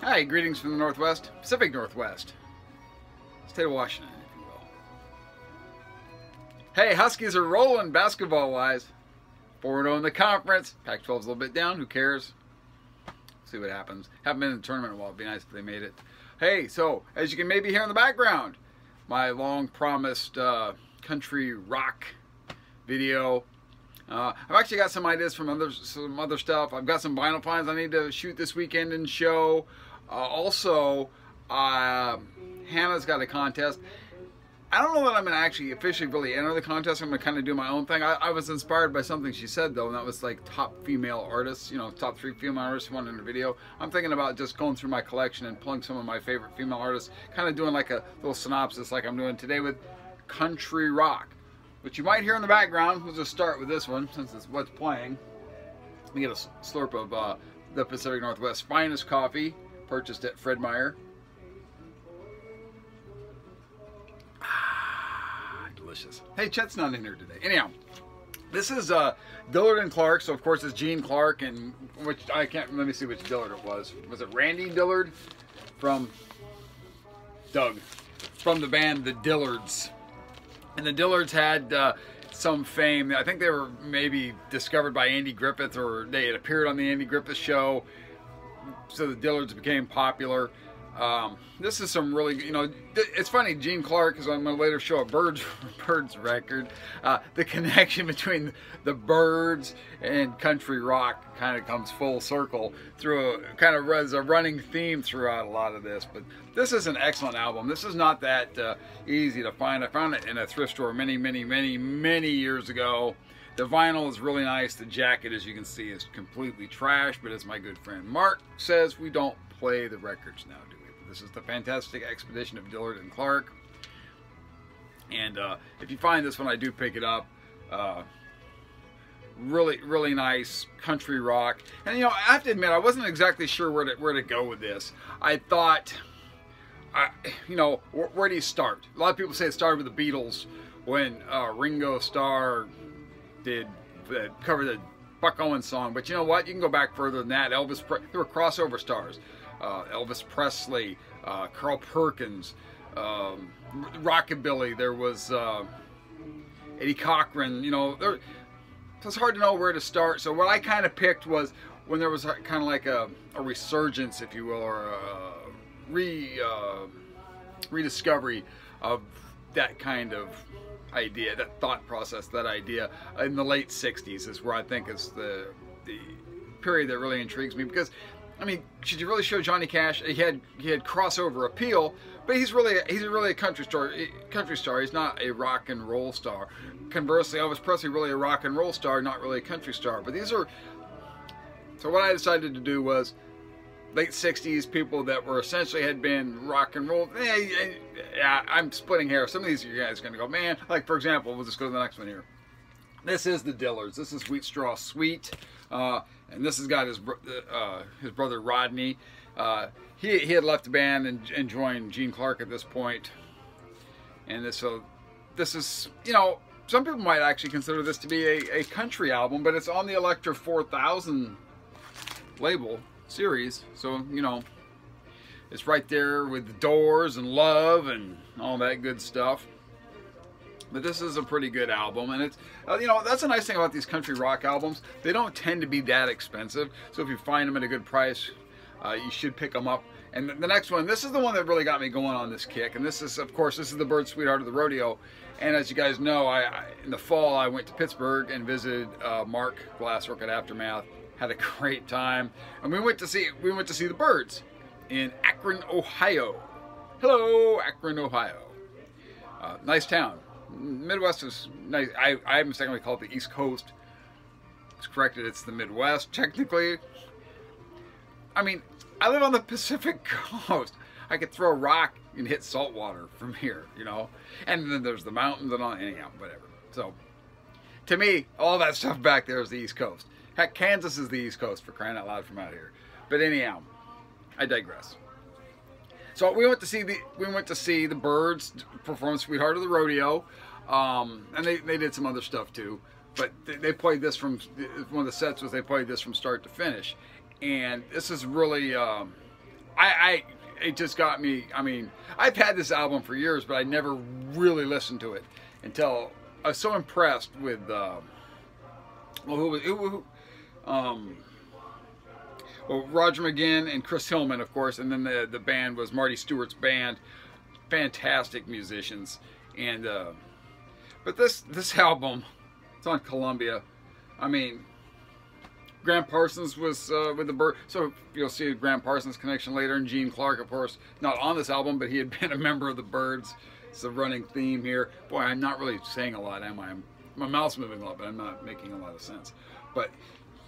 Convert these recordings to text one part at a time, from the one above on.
Hi, greetings from the Northwest, Pacific Northwest, state of Washington, if you will. Hey, Huskies are rolling basketball-wise. 4-0 in the conference. Pac-12's a little bit down. Who cares? See what happens. Haven't been in the tournament in a while. It'd be nice if they made it. Hey, so as you can maybe hear in the background, my long-promised country rock video. I've actually got some ideas from some other stuff. I've got some vinyl finds I need to shoot this weekend and show. Also, Hannah's got a contest. I don't know that I'm going to actually officially really enter the contest. I'm going to kind of do my own thing. I was inspired by something she said, though, and that was like top female artists, you know, top 3 female artists wanted in a video. I'm thinking about just going through my collection and pulling some of my favorite female artists, kind of doing like a little synopsis like I'm doing today with country rock. Which you might hear in the background. We'll just start with this one since it's what's playing. Let me get a slurp of the Pacific Northwest finest coffee, purchased at Fred Meyer. Ah, delicious. Hey, Chet's not in here today. Anyhow, this is Dillard and Clark. So of course it's Gene Clark, and which I can't. Let me see which Dillard it was. Was it Randy Dillard from Doug from the band The Dillards? And the Dillards had some fame. I think they were maybe discovered by Andy Griffith, or they had appeared on the Andy Griffith show. So the Dillards became popular. This is some really, you know, it's funny, Gene Clark is on my later show, a Byrds record. The connection between the Byrds and country rock kind of comes full circle through a kind of as a running theme throughout a lot of this. But this is an excellent album. This is not that easy to find. I found it in a thrift store many years ago. The vinyl is really nice. The jacket, as you can see, is completely trash. But as my good friend Mark says, we don't play the records now, do we? This is the Fantastic Expedition of Dillard and Clark. And if you find this one, I do pick it up. Really nice country rock. And you know, I have to admit, I wasn't exactly sure where to go with this. I thought, you know, where do you start? A lot of people say it started with the Beatles when Ringo Starr did cover the Buck Owens song. But you know what? You can go back further than that. There were crossover stars. Elvis Presley, Carl Perkins, Rockabilly. There was Eddie Cochran. You know, it's hard to know where to start. So what I kind of picked was when there was kind of like a resurgence, if you will, or a rediscovery of that kind of idea, that thought process, that idea in the late 60s is where I think is the period that really intrigues me. Because I mean, should you really show Johnny Cash? He had crossover appeal, but he's really a country star. He's not a rock and roll star. Conversely, Elvis Presley really a rock and roll star, not really a country star. But these are, so what I decided to do was late 60s people that were essentially had been rock and roll. Yeah, I'm splitting hairs. Some of these you guys are gonna go, man. Like for example, we'll just go to the next one here. This is the Dillards. This is Wheat Straw Sweet. And this has got his brother Rodney. He had left the band and joined Gene Clark at this point. And so this is, you know, some people might actually consider this to be a country album, but it's on the Elektra 4000 label series. So, you know, it's right there with the Doors and Love and all that good stuff. But this is a pretty good album, and it's, you know, that's a nice thing about these country rock albums. They don't tend to be that expensive, so if you find them at a good price, you should pick them up. And the next one, this is the one that really got me going on this kick, and this is, of course, this is the Byrds Sweetheart of the Rodeo. And as you guys know, in the fall, I went to Pittsburgh and visited Mark Glasswork at Aftermath. Had a great time, and we went to see the Byrds in Akron, Ohio. Hello, Akron, Ohio. Nice town. Midwest is nice. I mistakenly call it the East Coast. It's corrected, it's the Midwest, technically. I mean, I live on the Pacific Coast. I could throw a rock and hit salt water from here, you know? And then there's the mountains and all, anyhow, whatever. So, to me, all that stuff back there is the East Coast. Heck, Kansas is the East Coast, for crying out loud, from out here. But anyhow, I digress. So we went to see the Byrds perform "Sweetheart of the Rodeo," and they did some other stuff too. But they played this from one of the sets was they played this from start to finish, and this is really it just got me. I mean, I've had this album for years, but I never really listened to it until I was so impressed with well, Roger McGuinn and Chris Hillman, of course, and then the band was Marty Stewart's band. Fantastic musicians, and but this album, it's on Columbia. I mean, Graham Parsons was with the Byrds, so you'll see a Graham Parsons connection later, and Gene Clark, of course, not on this album, but he had been a member of the Byrds. It's a running theme here. Boy, I'm not really saying a lot, am I? My mouth's moving a lot, but I'm not making a lot of sense. But,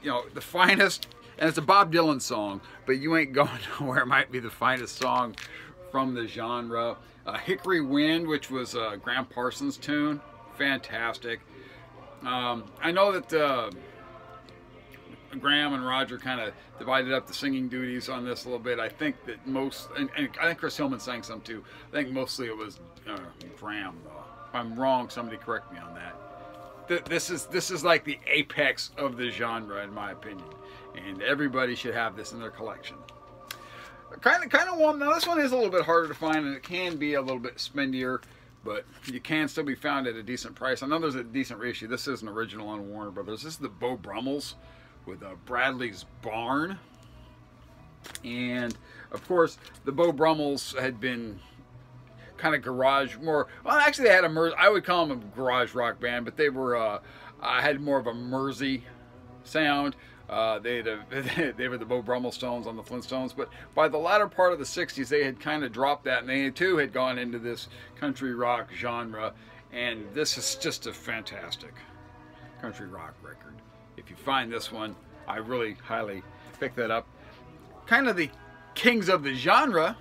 you know, the finest, and it's a Bob Dylan song, but you ain't going nowhere. It might be the finest song from the genre. Hickory Wind, which was Graham Parsons' tune, fantastic. I know that Graham and Roger kind of divided up the singing duties on this a little bit. I think that and I think Chris Hillman sang some too. I think mostly it was Graham, though. If I'm wrong, somebody correct me on that. This is like the apex of the genre, in my opinion, and everybody should have this in their collection. Kind of one. Now this one is a little bit harder to find, and it can be a little bit spendier, but you can still be found at a decent price. I know there's a decent reissue. This is an original on Warner Brothers. This is the Beau Brummels with Bradley's Barn, and of course the Beau Brummels had been kind of garage, more, well, actually they had I would call them a garage rock band, but they were had more of a Mersey sound. They were the Beau Brummel Stones on the Flintstones, but by the latter part of the 60s they had kind of dropped that, and they too had gone into this country rock genre, and this is just a fantastic country rock record. If you find this one, I really highly pick that up. Kind of the kings of the genre,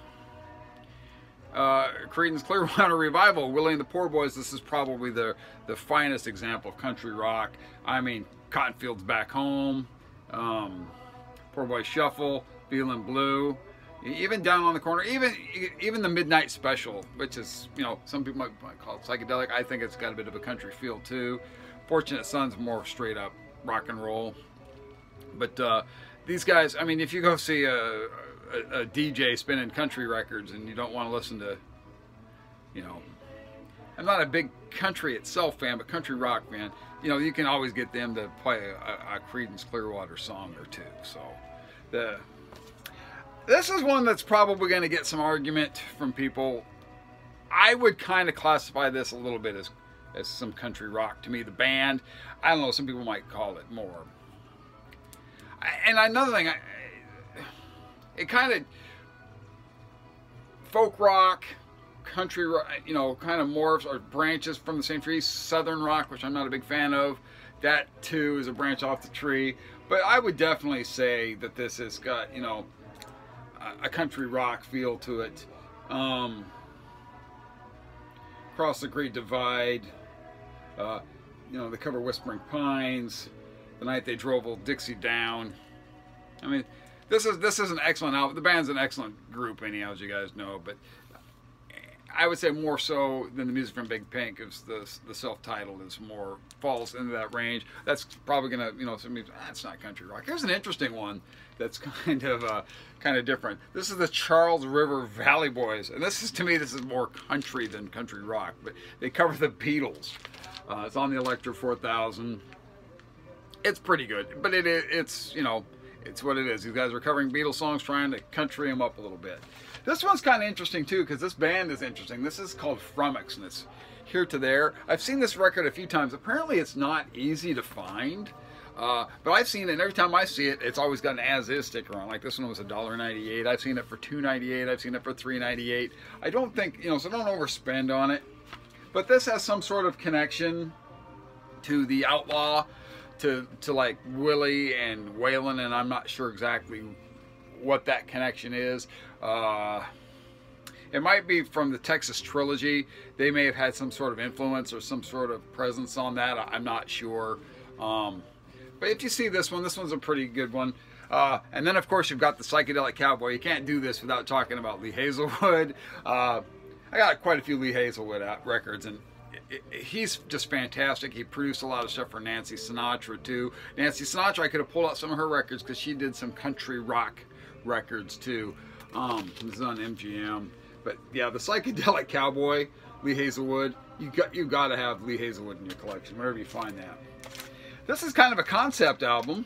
Creedence Clearwater Revival, Willie and the Poor Boys. This is probably the finest example of country rock. I mean, Cotton Fields Back Home, Poor Boy Shuffle, Feelin' Blue, even Down on the Corner, even the Midnight Special, which is, you know, some people might call it psychedelic. I think it's got a bit of a country feel too. Fortunate Son's more straight up rock and roll. But these guys, I mean, if you go see a DJ spinning country records and you don't want to listen to, you know, I'm not a big country itself fan, but country rock fan, you know, you can always get them to play a Creedence Clearwater song or two. So this is one that's probably going to get some argument from people. I would kind of classify this a little bit as some country rock to me. The band, I don't know, some people might call it more. And another thing, it kind of folk rock, country rock, you know, kind of morphs or branches from the same tree. Southern rock, which I'm not a big fan of, that too is a branch off the tree. But I would definitely say that this has got, you know, a country rock feel to it. Cross the Great Divide, you know, they cover Whispering Pines, The Night They Drove Old Dixie Down. I mean, this is an excellent album. The band's an excellent group anyhow, as you guys know, but I would say more so than the music from Big Pink, because the self-titled is more, falls into that range. That's probably gonna, you know, somebody, that's not country rock. Here's an interesting one that's kind of different. This is the Charles River Valley Boys, and this is, to me, this is more country than country rock, but they cover the Beatles. It's on the Electra 4000. It's pretty good, but it's, you know, it's what it is. These guys are covering Beatles songs, trying to country them up a little bit. This one's kind of interesting too, because this band is interesting. This is called Frumix, and it's Here to There. I've seen this record a few times. Apparently it's not easy to find, but I've seen it, and every time I see it, it's always got an as-is sticker on. Like this one was $1.98. I've seen it for $2.98. I've seen it for $3.98. I don't think, you know, so don't overspend on it. But this has some sort of connection to the Outlaw, to like Willie and Waylon, and I'm not sure exactly what that connection is. It might be from the Texas Trilogy. They may have had some sort of influence or some sort of presence on that. I'm not sure. But if you see this one's a pretty good one. And then, of course, you've got the Psychedelic Cowboy. You can't do this without talking about Lee Hazelwood. I got quite a few Lee Hazelwood records, and he's just fantastic. He produced a lot of stuff for Nancy Sinatra, too. Nancy Sinatra, I could have pulled out some of her records because she did some country rock records, too. This is on MGM. But yeah, the Psychedelic Cowboy, Lee Hazelwood. You got to have Lee Hazelwood in your collection, wherever you find that. This is kind of a concept album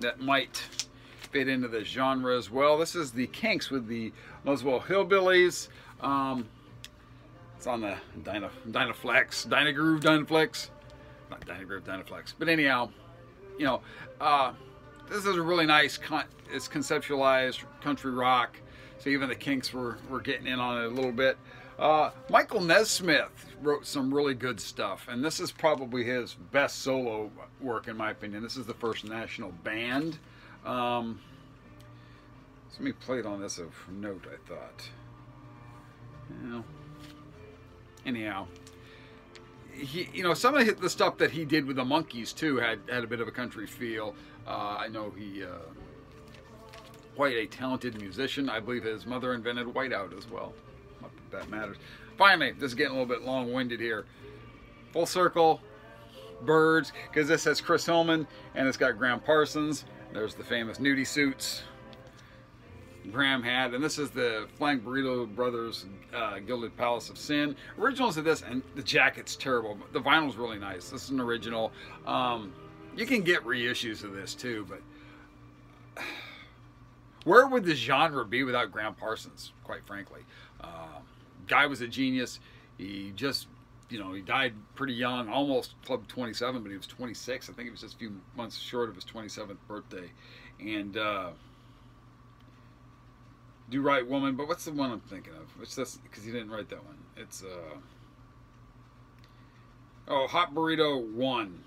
that might fit into this genre as well. This is the Kinks with the Muswell Hillbillies. It's on the Dynaflex, Dynagroove, Dynaflex. Not Dynagroove, Dynaflex. But anyhow, you know, this is a really nice, it's conceptualized country rock. So even the Kinks were getting in on it a little bit. Michael Nesmith wrote some really good stuff, and this is probably his best solo work in my opinion. This is the first National Band. So let me play it on this of note, I thought. You know, anyhow, you know, some of the stuff that he did with the Monkees too had a bit of a country feel. I know he quite a talented musician. I believe his mother invented whiteout as well. Not that that matters. Finally, this is getting a little bit long-winded here. Full circle, Birds, because this has Chris Hillman and it's got Graham Parsons. There's the famous nudie suits Graham had, and this is the Flying Burrito Brothers Gilded Palace of Sin. Originals of this, and the jacket's terrible, but the vinyl's really nice. This is an original. You can get reissues of this too, but where would the genre be without Graham Parsons, quite frankly? Guy was a genius. He just, you know, he died pretty young, almost Club 27, but he was 26. I think it was just a few months short of his 27th birthday. And Do Right Woman, but what's the one I'm thinking of? It's this, because he didn't write that one. It's Hot Burrito 1,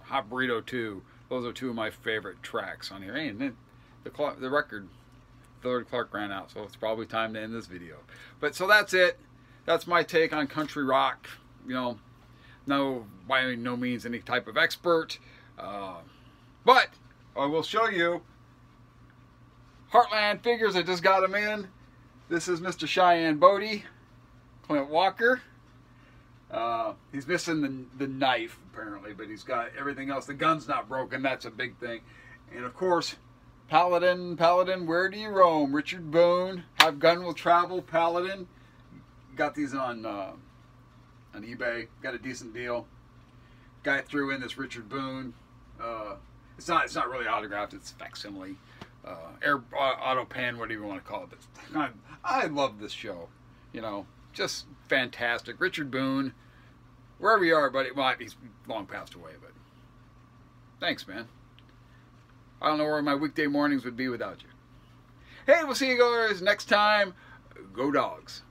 Hot Burrito 2. Those are two of my favorite tracks on here. And the record, Willard Clark ran out, so it's probably time to end this video. But so that's it. That's my take on country rock. You know, no, by no means any type of expert, but I will show you Heartland figures. I just got them in. This is Mr. Cheyenne Bodie, Clint Walker. He's missing the knife apparently, but he's got everything else. The gun's not broken. That's a big thing. And of course, Paladin, where do you roam? Richard Boone, How Gun Will Travel, Paladin. Got these on eBay. Got a decent deal. Guy threw in this Richard Boone. It's not really autographed. It's facsimile, air auto pen, whatever you want to call it. But I love this show. You know, just fantastic. Richard Boone, wherever you are, buddy. Well, he's long passed away, but thanks, man. I don't know where my weekday mornings would be without you. Hey, we'll see you guys next time. Go Dogs.